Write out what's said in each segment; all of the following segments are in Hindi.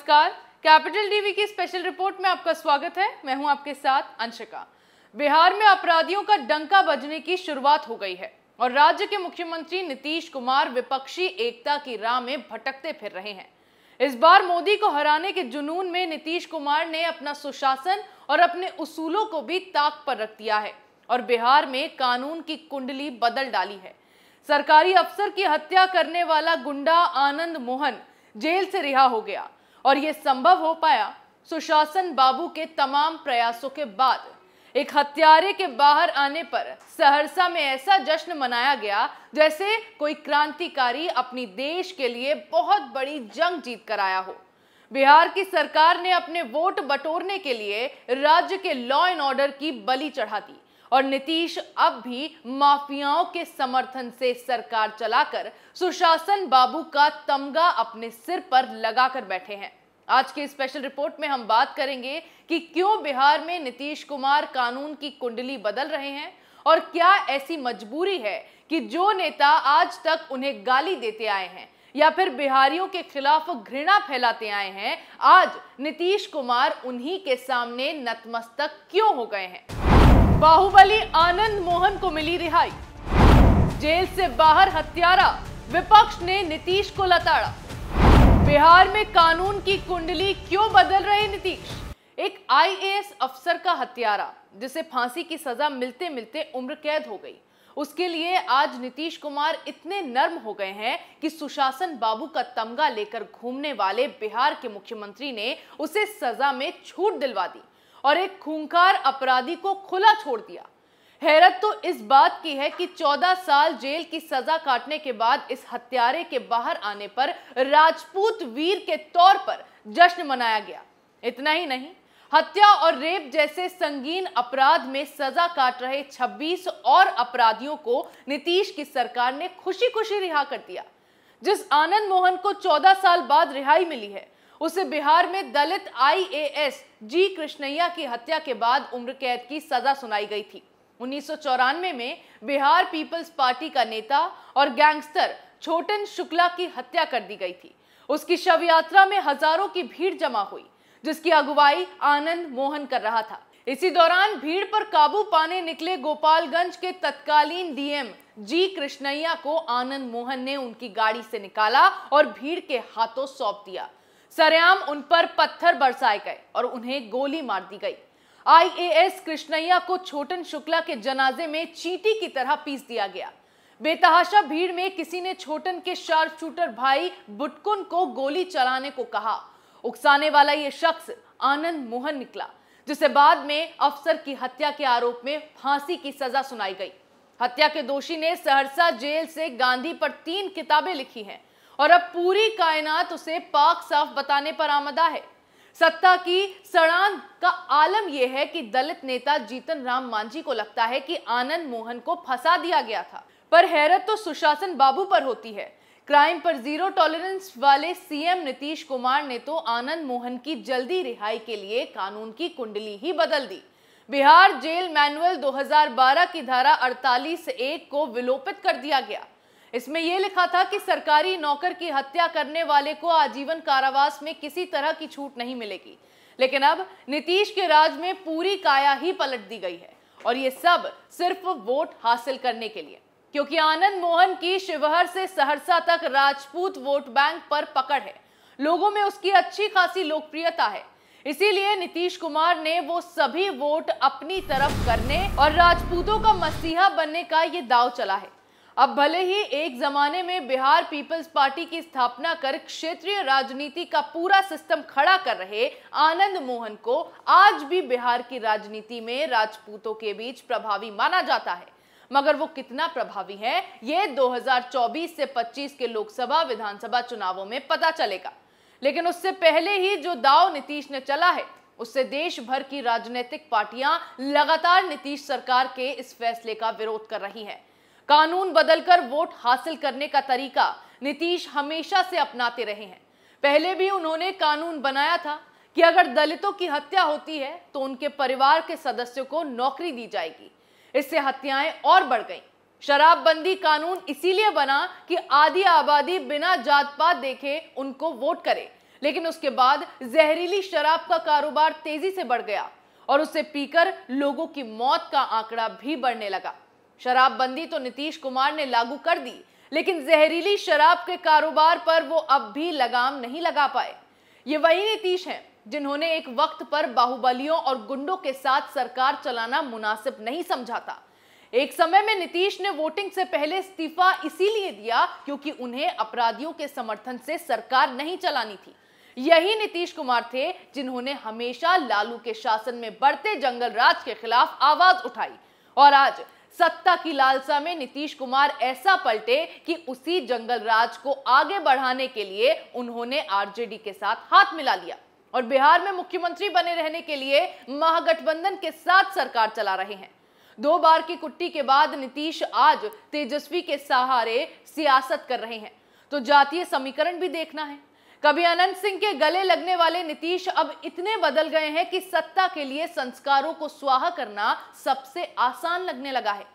नमस्कार, कैपिटल टीवी की स्पेशल रिपोर्ट में आपका स्वागत है। मैं हूं आपके साथ अंशिका। बिहार में अपराधियों का डंका बजने की शुरुआत हो गई है और राज्य के मुख्यमंत्री नीतीश कुमार विपक्षी एकता की राह में भटकते फिर रहे हैं। इस बार मोदी को हराने के जुनून में नीतीश कुमार ने अपना सुशासन और अपने उसूलों को भी ताक पर रख दिया है और बिहार में कानून की कुंडली बदल डाली है। सरकारी अफसर की हत्या करने वाला गुंडा आनंद मोहन जेल से रिहा हो गया और यह संभव हो पाया सुशासन बाबू के तमाम प्रयासों के बाद। एक हत्यारे के बाहर आने पर सहरसा में ऐसा जश्न मनाया गया जैसे कोई क्रांतिकारी अपनी देश के लिए बहुत बड़ी जंग जीत कर आया हो। बिहार की सरकार ने अपने वोट बटोरने के लिए राज्य के लॉ एंड ऑर्डर की बलि चढ़ा दी और नीतीश अब भी माफियाओं के समर्थन से सरकार चलाकर सुशासन बाबू का तमगा अपने सिर पर लगाकर बैठे हैं। आज की स्पेशल रिपोर्ट में हम बात करेंगे कि क्यों बिहार में नीतीश कुमार कानून की कुंडली बदल रहे हैं और क्या ऐसी मजबूरी है कि जो नेता आज तक उन्हें गाली देते आए हैं या फिर बिहारियों के खिलाफ घृणा फैलाते आए हैं, आज नीतीश कुमार उन्हीं के सामने नतमस्तक क्यों हो गए हैं। बाहुबली आनंद मोहन को मिली रिहाई, जेल से बाहर हत्यारा, विपक्ष ने नीतीश को लताड़ा। बिहार में कानून की कुंडली क्यों बदल रहे नीतीश। एक आईएएस अफसर का हत्यारा जिसे फांसी की सजा मिलते मिलते उम्र कैद हो गई, उसके लिए आज नीतीश कुमार इतने नर्म हो गए हैं कि सुशासन बाबू का तमगा लेकर घूमने वाले बिहार के मुख्यमंत्री ने उसे सजा में छूट दिलवा दी और एक खूंखार अपराधी को खुला छोड़ दिया। हैरत तो इस बात की है कि 14 साल जेल की सजा काटने के बाद इस हत्यारे के बाहर आने पर राजपूत वीर के तौर पर जश्न मनाया गया। इतना ही नहीं, हत्या और रेप जैसे संगीन अपराध में सजा काट रहे 26 और अपराधियों को नीतीश की सरकार ने खुशी खुशी रिहा कर दिया। जिस आनंद मोहन को 14 साल बाद रिहाई मिली है, उसे बिहार में दलित आईएएस जी कृष्णैया की हत्या के बाद उम्र कैद की सजा सुनाई गई थी। 1994 में बिहार पीपल्स पार्टी का नेता और गैंगस्टर छोटन शुक्ला की हत्या कर दी गई थी। उसकी शव यात्रा में हजारों की भीड़ जमा हुई जिसकी अगुवाई आनंद मोहन कर रहा था। इसी दौरान भीड़ पर काबू पाने निकले गोपालगंज के तत्कालीन डीएम जी कृष्णैया को आनंद मोहन ने उनकी गाड़ी से निकाला और भीड़ के हाथों सौंप दिया। सरेआम उन पर पत्थर बरसाए गए और उन्हें गोली मार दी गई। आईएएस कृष्णैया को छोटन शुक्ला के जनाजे में चींटी की तरह पीस दिया गया। बेतहाशा भीड़ में किसी ने छोटन के शार्प शूटर भाई बुटकुन को गोली चलाने को कहा। उकसाने वाला ये शख्स आनंद मोहन निकला, जिसे बाद में अफसर की हत्या के आरोप में फांसी की सजा सुनाई गई। हत्या के दोषी ने सहरसा जेल से गांधी पर 3 किताबें लिखी हैं और अब पूरी कायनात उसे पाक साफ बताने पर आमदा है। सत्ता की सड़ांध का आलम यह है कि दलित नेता जीतन राम मांझी को लगता है कि आनंद मोहन को फंसा दिया गया था, पर हैरत तो सुशासन बाबू पर होती है। क्राइम पर जीरो टॉलरेंस वाले सीएम नीतीश कुमार ने तो आनंद मोहन की जल्दी रिहाई के लिए कानून की कुंडली ही बदल दी। बिहार जेल मैनुअल 2012 की धारा 48(1) को विलोपित कर दिया गया। इसमें यह लिखा था कि सरकारी नौकर की हत्या करने वाले को आजीवन कारावास में किसी तरह की छूट नहीं मिलेगी। लेकिन अब नीतीश के राज में पूरी काया ही पलट दी गई है और ये सब सिर्फ वोट हासिल करने के लिए, क्योंकि आनंद मोहन की शिवहर से सहरसा तक राजपूत वोट बैंक पर पकड़ है। लोगों में उसकी अच्छी खासी लोकप्रियता है, इसीलिए नीतीश कुमार ने वो सभी वोट अपनी तरफ करने और राजपूतों का मसीहा बनने का ये दांव चला है। अब भले ही एक जमाने में बिहार पीपल्स पार्टी की स्थापना कर क्षेत्रीय राजनीति का पूरा सिस्टम खड़ा कर रहे आनंद मोहन को आज भी बिहार की राजनीति में राजपूतों के बीच प्रभावी माना जाता है, मगर वो कितना प्रभावी है ये 2024 से 25 के लोकसभा विधानसभा चुनावों में पता चलेगा। लेकिन उससे पहले ही जो दांव नीतीश ने चला है, उससे देश भर की राजनीतिक पार्टियां लगातार नीतीश सरकार के इस फैसले का विरोध कर रही हैं। कानून बदलकर वोट हासिल करने का तरीका नीतीश हमेशा से अपनाते रहे हैं। पहले भी उन्होंने कानून बनाया था कि अगर दलितों की हत्या होती है तो उनके परिवार के सदस्यों को नौकरी दी जाएगी। इससे हत्याएं और बढ़ गईं। शराबबंदी कानून इसीलिए बना कि आधी आबादी बिना जात पात देखे उनको वोट करे, लेकिन उसके बाद जहरीली शराब का कारोबार तेजी से बढ़ गया और उसे पीकर लोगों की मौत का आंकड़ा भी बढ़ने लगा। शराबबंदी तो नीतीश कुमार ने लागू कर दी, लेकिन जहरीली शराब के कारोबार पर वो अब भी लगाम नहीं लगा पाए। ये वही नीतीश हैं जिन्होंने एक वक्त पर बाहुबलियों और गुंडों के साथ सरकार चलाना मुनासिब नहीं समझा था। एक समय में नीतीश ने वोटिंग से पहले इस्तीफा इसीलिए दिया क्योंकि उन्हें अपराधियों के समर्थन से सरकार नहीं चलानी थी। यही नीतीश कुमार थे जिन्होंने हमेशा लालू के शासन में बढ़ते जंगल राज के खिलाफ आवाज उठाई और आज सत्ता की लालसा में नीतीश कुमार ऐसा पलटे कि उसी जंगल राज को आगे बढ़ाने के लिए उन्होंने आरजेडी के साथ हाथ मिला लिया और बिहार में मुख्यमंत्री बने रहने के लिए महागठबंधन के साथ सरकार चला रहे हैं। 2 बार की कुट्टी के बाद नीतीश आज तेजस्वी के सहारे सियासत कर रहे हैं, तो जातीय समीकरण भी देखना है। कभी अनंत सिंह के गले लगने वाले नीतीश अब इतने बदल गए हैं कि सत्ता के लिए संस्कारों को स्वाहा करना सबसे आसान लगने लगा है।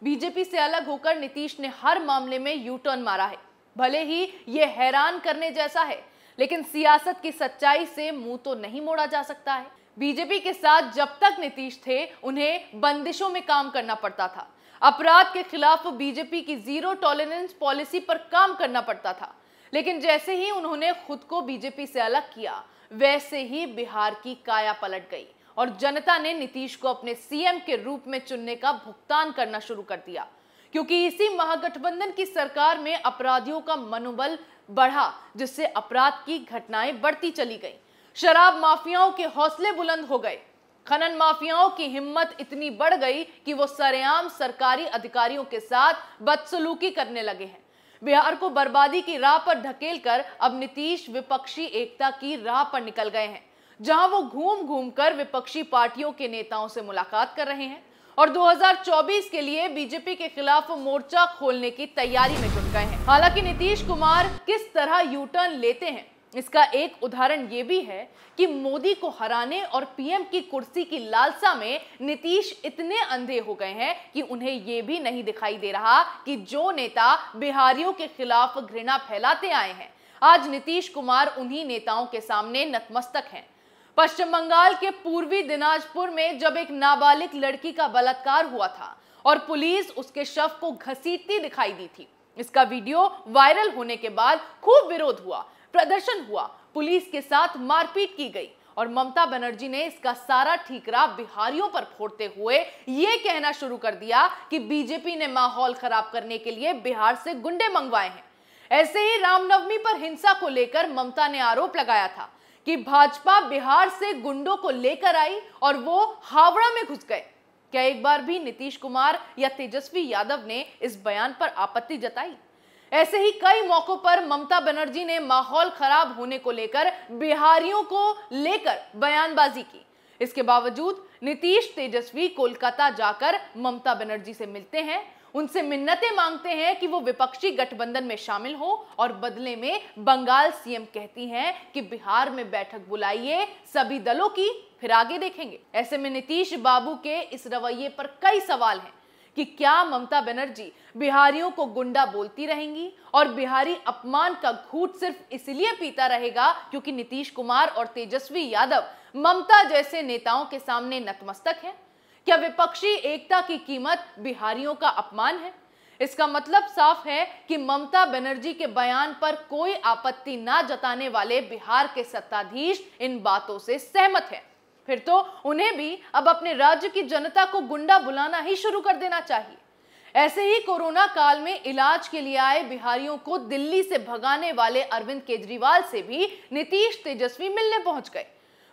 बीजेपी से अलग होकर नीतीश ने हर मामले में यू टर्न मारा है। भले ही ये हैरान करने जैसा है, लेकिन सियासत की सच्चाई से मुंह तो नहीं मोड़ा जा सकता है। बीजेपी के साथ जब तक नीतीश थे, उन्हें बंदिशों में काम करना पड़ता था। अपराध के खिलाफ बीजेपी की जीरो टॉलरेंस पॉलिसी पर काम करना पड़ता था। लेकिन जैसे ही उन्होंने खुद को बीजेपी से अलग किया, वैसे ही बिहार की काया पलट गई और जनता ने नीतीश को अपने सीएम के रूप में चुनने का भुगतान करना शुरू कर दिया, क्योंकि इसी महागठबंधन की सरकार में अपराधियों का मनोबल बढ़ा, जिससे अपराध की घटनाएं बढ़ती चली गई। शराब माफियाओं के हौसले बुलंद हो गए। खनन माफियाओं की हिम्मत इतनी बढ़ गई कि वो सरेआम सरकारी अधिकारियों के साथ बदसलूकी करने लगे हैं। बिहार को बर्बादी की राह पर ढकेलकर अब नीतीश विपक्षी एकता की राह पर निकल गए हैं, जहां वो घूम घूम कर विपक्षी पार्टियों के नेताओं से मुलाकात कर रहे हैं और 2024 के लिए बीजेपी के खिलाफ मोर्चा खोलने की तैयारी में जुट गए हैं। हालांकि नीतीश कुमार किस तरह यू टर्न लेते हैं, इसका एक उदाहरण ये भी है कि मोदी को हराने और पीएम की कुर्सी की लालसा में नीतीश इतने अंधे हो गए हैं कि उन्हें ये भी नहीं दिखाई दे रहा कि जो नेता बिहारियों के खिलाफ घृणा फैलाते आए हैं, आज नीतीश कुमार उन्हीं नेताओं के सामने नतमस्तक हैं। पश्चिम बंगाल के पूर्वी दिनाजपुर में जब एक नाबालिग लड़की का बलात्कार हुआ था और पुलिस उसके शव को घसीटती दिखाई दी थी, इसका वीडियो वायरल होने के बाद खूब विरोध हुआ, प्रदर्शन हुआ, पुलिस के साथ मारपीट की गई और ममता बनर्जी ने इसका सारा ठीकरा बिहारियों पर फोड़ते हुए यह कहना शुरू कर दिया कि बीजेपी ने माहौल खराब करने के लिए बिहार से गुंडे मंगवाए हैं। ऐसे ही रामनवमी पर हिंसा को लेकर ममता ने आरोप लगाया था कि भाजपा बिहार से गुंडों को लेकर आई और वो हावड़ा में घुस गए। क्या एक बार भी नीतीश कुमार या तेजस्वी यादव ने इस बयान पर आपत्ति जताई? ऐसे ही कई मौकों पर ममता बनर्जी ने माहौल खराब होने को लेकर बिहारियों को लेकर बयानबाजी की। इसके बावजूद नीतीश तेजस्वी कोलकाता जाकर ममता बनर्जी से मिलते हैं, उनसे मिन्नतें मांगते हैं कि वो विपक्षी गठबंधन में शामिल हो और बदले में बंगाल सीएम कहती हैं कि बिहार में बैठक बुलाइए सभी दलों की, फिर आगे देखेंगे। ऐसे में नीतीश बाबू के इस रवैये पर कई सवाल हैं कि क्या ममता बनर्जी बिहारियों को गुंडा बोलती रहेंगी और बिहारी अपमान का घूंट सिर्फ इसलिए पीता रहेगा क्योंकि नीतीश कुमार और तेजस्वी यादव ममता जैसे नेताओं के सामने नतमस्तक हैं? क्या विपक्षी एकता की कीमत बिहारियों का अपमान है? इसका मतलब साफ है कि ममता बनर्जी के बयान पर कोई आपत्ति ना जताने वाले बिहार के सत्ताधीश इन बातों से सहमत हैं। फिर तो उन्हें भी अब अपने राज्य की जनता को गुंडा बुलाना ही शुरू कर देना चाहिए। ऐसे ही कोरोना काल में इलाज के लिए आए बिहारियों को दिल्ली से भगाने वाले अरविंद केजरीवाल से भी नीतीश तेजस्वी मिलने पहुंच गए।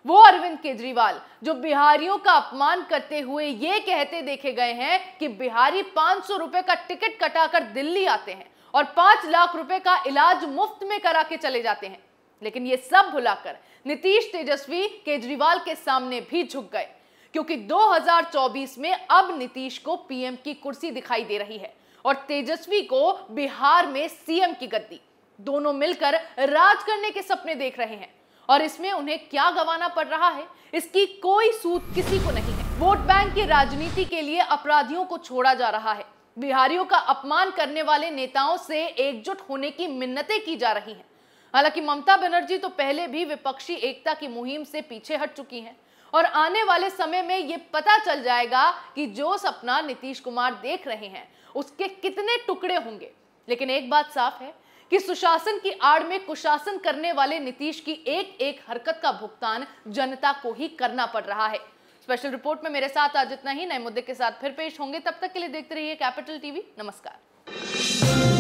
वो अरविंद केजरीवाल जो बिहारियों का अपमान करते हुए ये कहते देखे गए हैं कि बिहारी 500 रुपए का टिकट कटाकर दिल्ली आते हैं और 5 लाख रुपए का इलाज मुफ्त में करा के चले जाते हैं। लेकिन ये सब भुलाकर नीतीश तेजस्वी केजरीवाल के सामने भी झुक गए, क्योंकि 2024 में अब नीतीश को पीएम की कुर्सी दिखाई दे रही है और तेजस्वी को बिहार में सीएम की गद्दी। दोनों मिलकर राज करने के सपने देख रहे हैं और इसमें उन्हें क्या गंवाना पड़ रहा है, इसकी कोई सूद किसी को नहीं है। वोट बैंक की राजनीति के लिए अपराधियों को छोड़ा जा रहा है। बिहारियों का अपमान करने वाले नेताओं से एकजुट होने की मिन्नतें की जा रही हैं। हालांकि ममता बनर्जी तो पहले भी विपक्षी एकता की मुहिम से पीछे हट चुकी हैं और आने वाले समय में ये पता चल जाएगा कि जो सपना नीतीश कुमार देख रहे हैं उसके कितने टुकड़े होंगे। लेकिन एक बात साफ है कि सुशासन की आड़ में कुशासन करने वाले नीतीश की एक एक हरकत का भुगतान जनता को ही करना पड़ रहा है। स्पेशल रिपोर्ट में मेरे साथ आज इतना ही। नए मुद्दे के साथ फिर पेश होंगे, तब तक के लिए देखते रहिए कैपिटल टीवी। नमस्कार।